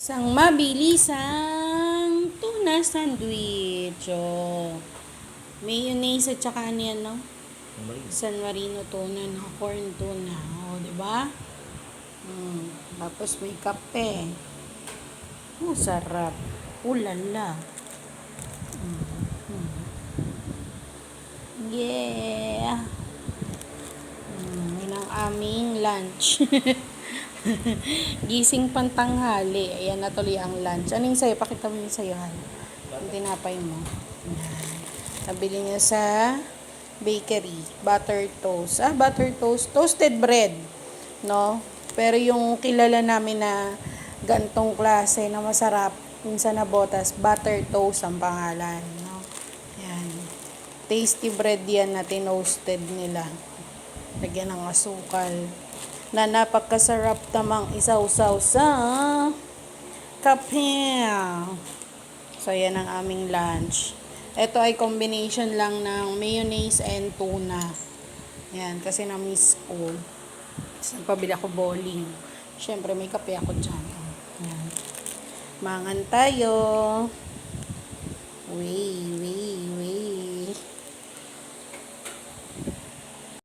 Isang mabilisang tuna sandwich. Oh. Mayonnaise at saka ano yan, no? San Marino tuna, no? Corn tuna. Oh, di ba? Tapos may kape. Oh, sarap. Ulala. Yeah. Yun ang aming lunch. Gising pantanghali. Ayan na tuloy ang lunch. Ano yung sa'yo? Pakita mo yung sa'yo, Han. Yung tinapay mo. Ayan. Nabili niya sa bakery. Butter toast. Butter toast. Toasted bread. No? Pero yung kilala namin na gantong klase na masarap, minsan na botas, butter toast ang pangalan. No? Ayan. Tasty bread yan na tinoasted nila. Lagyan ng asukal. Na napakasarap tamang isaw-saw sa kape. So, yan ang aming lunch. Ito ay combination lang ng mayonnaise and tuna. Yan, kasi na-miss ko. Pabili ako bowling. Siyempre, may kape ako dyan. Yan. Mangan tayo. Wait.